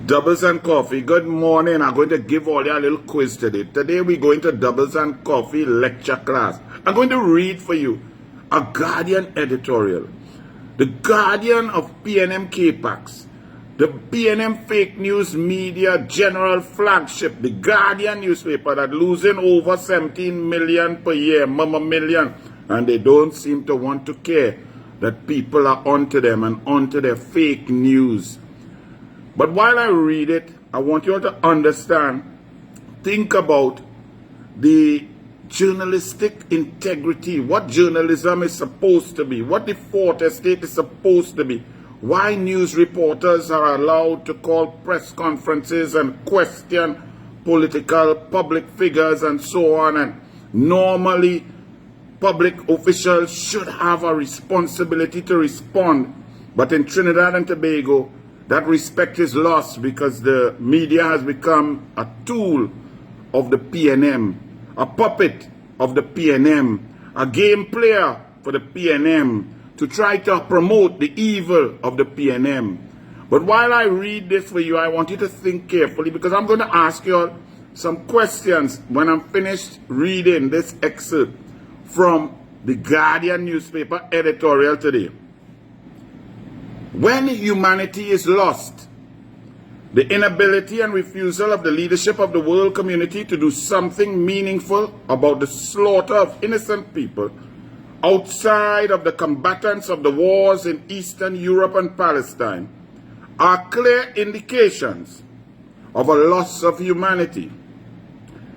Doubles and Coffee, good morning. I'm going to give all you a little quiz today. Today we're going to Doubles and Coffee lecture class. I'm going to read for you a Guardian editorial. The Guardian of PNM K-Pax, the PNM fake news media general flagship, the Guardian newspaper that losing over 17 million per year, MMMILLION, and they don't seem to want to care that people are onto them and onto their fake news. But while I read it, I want you all to understand, think about the journalistic integrity, what journalism is supposed to be, what the fourth estate is supposed to be, why news reporters are allowed to call press conferences and question political public figures and so on, and normally public officials should have a responsibility to respond, but in Trinidad and Tobago, that respect is lost because the media has become a tool of the PNM, a puppet of the PNM, a game player for the PNM to try to promote the evil of the PNM. But while I read this for you, I want you to think carefully because I'm going to ask you all some questions when I'm finished reading this excerpt from the Guardian newspaper editorial today. When humanity is lost, the inability and refusal of the leadership of the world community to do something meaningful about the slaughter of innocent people outside of the combatants of the wars in Eastern Europe and Palestine are clear indications of a loss of humanity.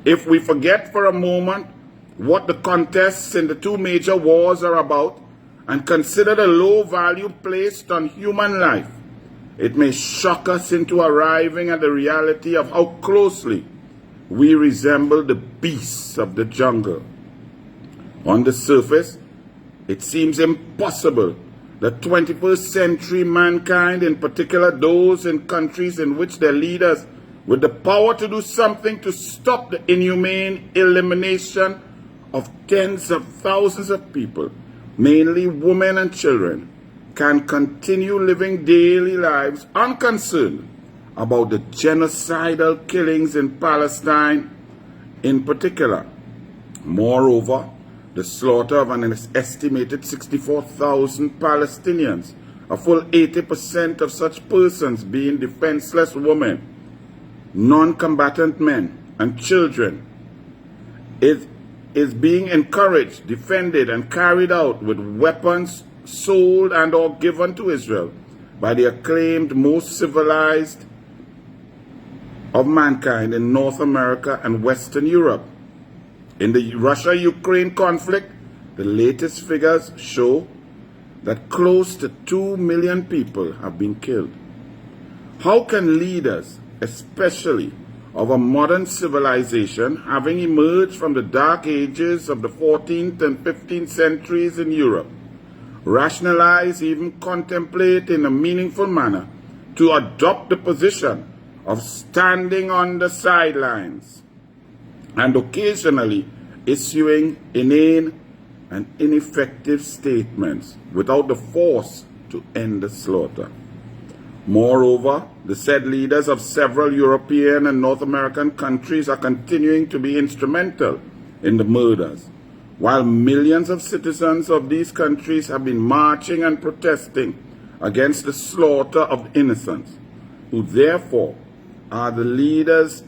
If we forget for a moment what the contests in the two major wars are about, and consider the low value placed on human life, it may shock us into arriving at the reality of how closely we resemble the beasts of the jungle. On the surface, it seems impossible that 21st century mankind, in particular those in countries in which their leaders with the power to do something to stop the inhumane elimination of tens of thousands of people, mainly women and children, can continue living daily lives unconcerned about the genocidal killings in Palestine in particular. Moreover, the slaughter of an estimated 64,000 Palestinians, a full 80% of such persons being defenseless women, non-combatant men, and children, is being encouraged, defended, and carried out with weapons sold and or given to Israel by the acclaimed most civilized of mankind in North America and Western Europe. In the Russia-Ukraine conflict, the latest figures show that close to 2 million people have been killed. How can leaders, especially of a modern civilization, having emerged from the dark ages of the 14th and 15th centuries in Europe, rationalize, even contemplate in a meaningful manner to adopt the position of standing on the sidelines and occasionally issuing inane and ineffective statements without the force to end the slaughter? Moreover, the said leaders of several European and North American countries are continuing to be instrumental in the murders, while millions of citizens of these countries have been marching and protesting against the slaughter of innocents, who therefore are the leaders,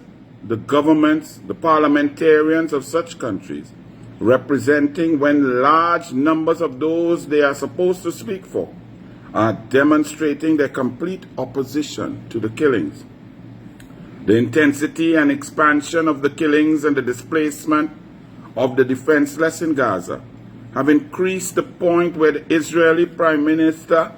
the governments, the parliamentarians of such countries, representing when large numbers of those they are supposed to speak for are demonstrating their complete opposition to the killings. The intensity and expansion of the killings and the displacement of the defenseless in Gaza have increased the point where the Israeli Prime Minister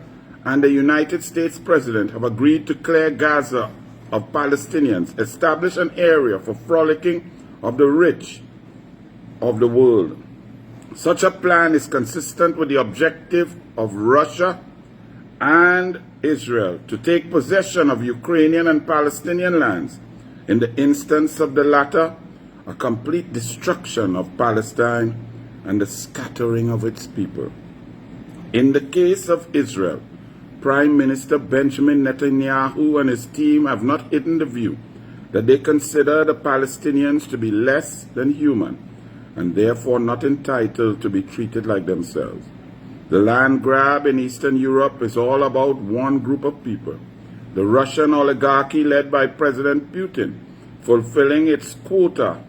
and the United States President have agreed to clear Gaza of Palestinians, establish an area for frolicking of the rich of the world. Such a plan is consistent with the objective of Russia and Israel to take possession of Ukrainian and Palestinian lands. In the instance of the latter, a complete destruction of Palestine and the scattering of its people. In the case of Israel, Prime Minister Benjamin Netanyahu and his team have not hidden the view that they consider the Palestinians to be less than human and therefore not entitled to be treated like themselves. The land grab in Eastern Europe is all about one group of people, the Russian oligarchy led by President Putin, fulfilling its quota,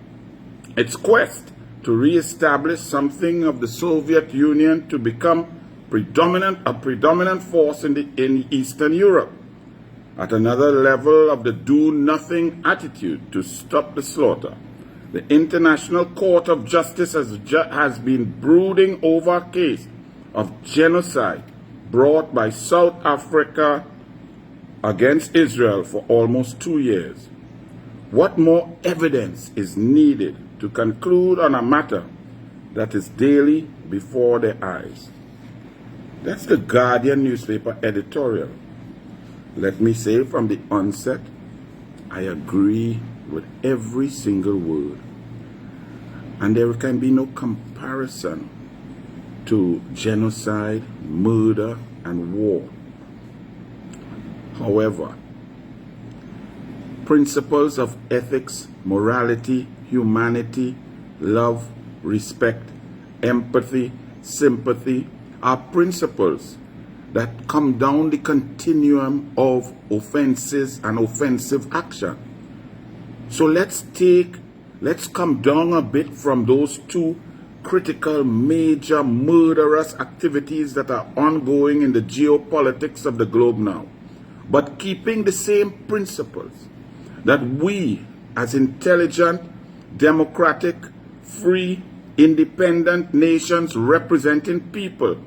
its quest to re-establish something of the Soviet Union to become a predominant force in Eastern Europe, at another level of the do-nothing attitude to stop the slaughter. The International Court of Justice has been brooding over a case of genocide brought by South Africa against Israel for almost 2 years. What more evidence is needed to conclude on a matter that is daily before their eyes? That's the Guardian newspaper editorial. Let me say from the onset, I agree with every single word. And there can be no comparison to genocide, murder, and war. However, principles of ethics, morality, humanity, love, respect, empathy, sympathy are principles that come down the continuum of offenses and offensive action. So let's come down a bit from those two critical, major, murderous activities that are ongoing in the geopolitics of the globe now, but keeping the same principles that we, as intelligent, democratic, free, independent nations representing people,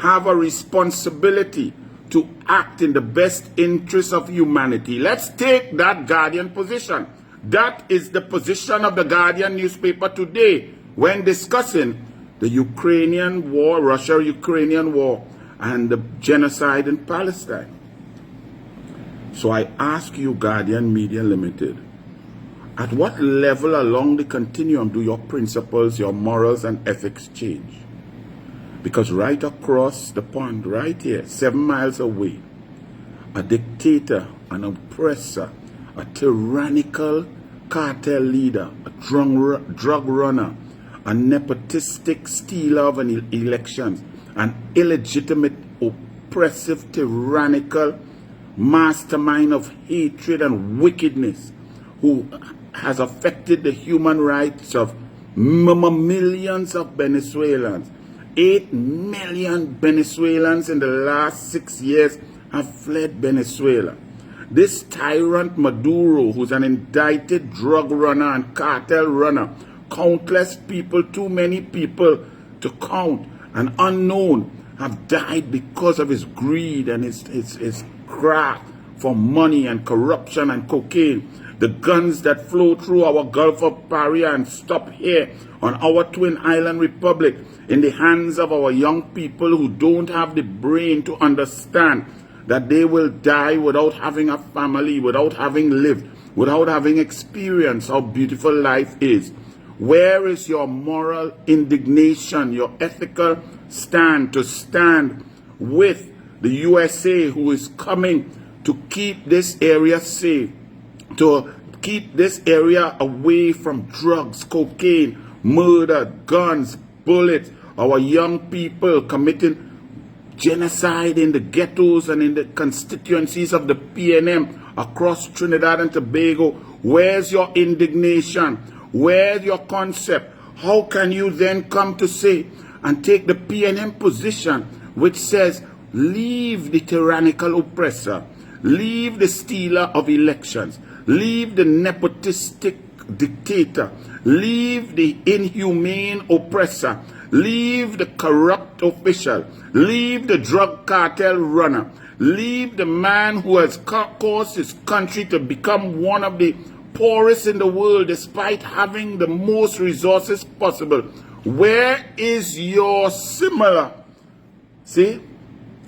have a responsibility to act in the best interest of humanity. Let's take that Guardian position. That is the position of the Guardian newspaper today when discussing the Ukrainian war, Russia-Ukrainian war, and the genocide in Palestine. So I ask you, Guardian Media Limited, at what level along the continuum do your principles, your morals and ethics change? Because right across the pond, right here, 7 miles away, a dictator, an oppressor, a tyrannical cartel leader, a drug runner, a nepotistic stealer of elections, an illegitimate, oppressive, tyrannical mastermind of hatred and wickedness who has affected the human rights of millions of Venezuelans. 8 million Venezuelans in the last 6 years have fled Venezuela. This tyrant Maduro, who's an indicted drug runner and cartel runner, countless people, too many people to count, and unknown, have died because of his greed and his craft for money and corruption and cocaine. The guns that flow through our Gulf of Paria and stop here on our twin island republic in the hands of our young people who don't have the brain to understand that they will die without having a family, without having lived, without having experienced how beautiful life is. Where is your moral indignation, your ethical stand to stand with the USA, who is coming to keep this area safe, to keep this area away from drugs, cocaine, murder, guns, bullets, our young people committing genocide in the ghettos and in the constituencies of the PNM across Trinidad and Tobago? Where's your indignation? Where's your concept? How can you then come to say and take the PNM position which says, leave the tyrannical oppressor, leave the stealer of elections, leave the nepotistic dictator, leave the inhumane oppressor, leave the corrupt official, leave the drug cartel runner, leave the man who has caused his country to become one of the poorest in the world despite having the most resources possible. Where is your similar,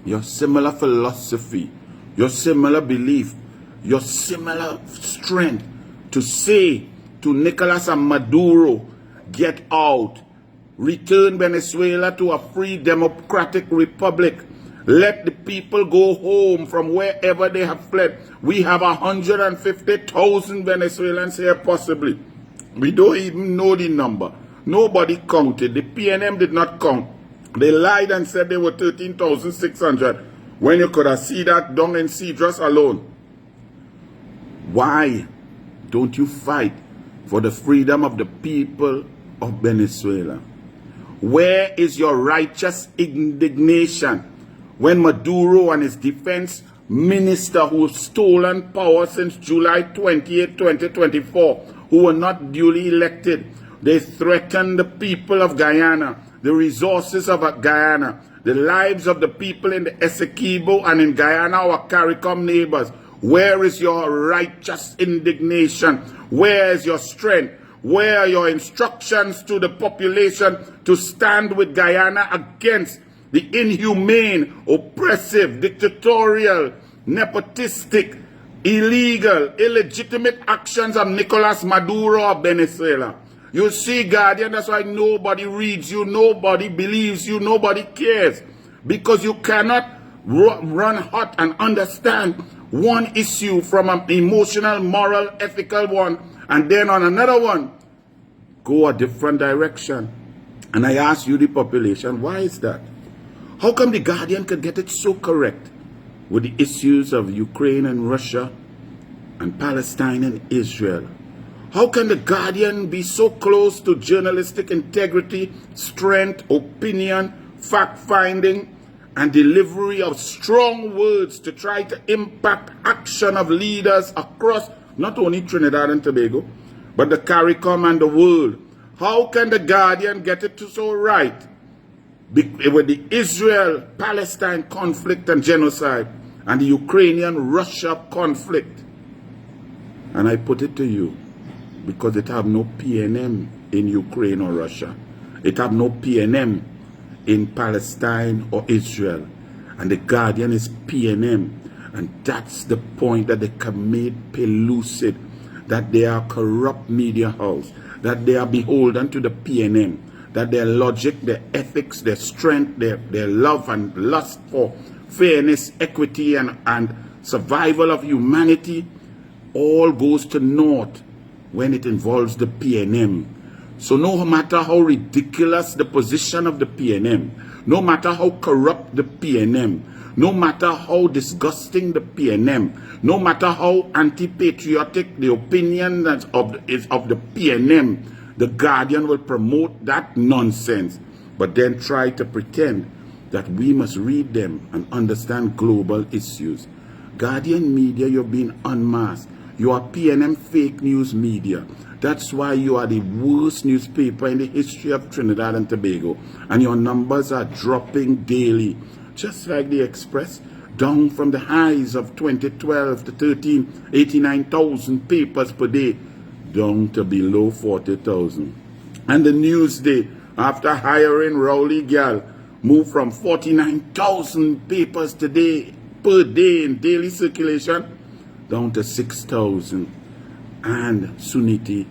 your similar philosophy, your similar belief, your similar strength to say to Nicolas and Maduro, get out, return Venezuela to a free democratic republic, Let the people go home from wherever they have fled. We have 150,000 Venezuelans here possibly. We don't even know the number. Nobody counted. The PNM did not count. They lied and said they were 13,600 when you could have seen that down in Cedros alone. Why don't you fight for the freedom of the people of Venezuela? Where is your righteous indignation when Maduro and his defense minister, who have stolen power since July 28, 2024, who were not duly elected, they threatened the people of Guyana, the resources of Guyana, the lives of the people in the Essequibo and in Guyana, our CARICOM neighbors? Where is your righteous indignation? Where is your strength? Where are your instructions to the population to stand with Guyana against the inhumane, oppressive, dictatorial, nepotistic, illegal, illegitimate actions of Nicolas Maduro of Venezuela? You see, Guardian, that's why nobody reads you, nobody believes you, nobody cares. Because you cannot run hot and understand one issue from an emotional, moral, ethical one, and then on another one, go a different direction. And I ask you, the population, why is that? How come the Guardian could get it so correct with the issues of Ukraine and Russia and Palestine and Israel? How can the Guardian be so close to journalistic integrity, strength, opinion, fact-finding, and delivery of strong words to try to impact action of leaders across not only Trinidad and Tobago, but the CARICOM and the world? How can the Guardian get it to so right with the Israel-Palestine conflict and genocide and the Ukrainian-Russia conflict? And I put it to you, because it have no PNM in Ukraine or Russia. It have no PNM in Palestine or Israel. And the Guardian is PNM. And that's the point that they can make pellucid, that they are corrupt media house, that they are beholden to the PNM, that their logic, their ethics, their strength, their love and lust for fairness, equity, and survival of humanity all goes to naught when it involves the PNM. So no matter how ridiculous the position of the PNM, no matter how corrupt the PNM, no matter how disgusting the PNM, no matter how anti-patriotic the opinion of the PNM, the Guardian will promote that nonsense, but then try to pretend that we must read them and understand global issues. Guardian media, you've been unmasked. You are PNM fake news media. That's why you are the worst newspaper in the history of Trinidad and Tobago. And your numbers are dropping daily. Just like the Express, down from the highs of 2012 to 89,000 papers per day, down to below 40,000. And the Newsday, after hiring Rowley Gal, moved from 49,000 papers per day in daily circulation, down to 6,000. And Suniti,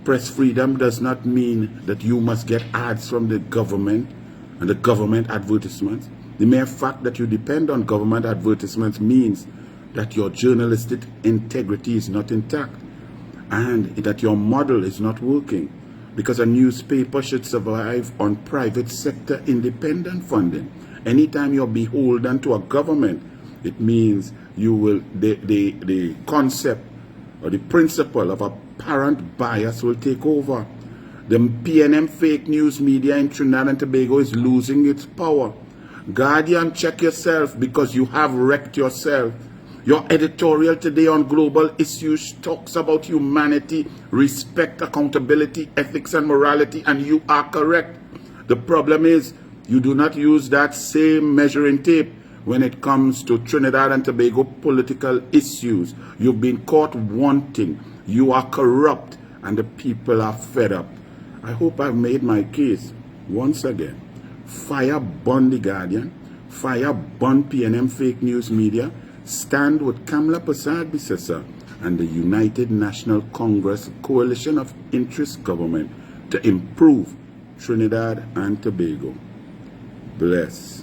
press freedom does not mean that you must get ads from the government and the government advertisements. The mere fact that you depend on government advertisements means that your journalistic integrity is not intact and that your model is not working, because a newspaper should survive on private sector independent funding. Anytime you're beholden to a government, it means you will, the concept or the principle of apparent bias will take over. The PNM fake news media in Trinidad and Tobago is losing its power. Guardian, check yourself, because you have wrecked yourself. Your editorial today on global issues talks about humanity, respect, accountability, ethics, and morality, and you are correct. The problem is you do not use that same measuring tape when it comes to Trinidad and Tobago political issues. You've been caught wanting. You are corrupt, and the people are fed up. I hope I've made my case once again. Fire burn the Guardian. Fire burn PNM fake news media. Stand with KAMLA Prasad Bisesa and the United National Congress Coalition of Interest Government to improve Trinidad and Tobago. Bless.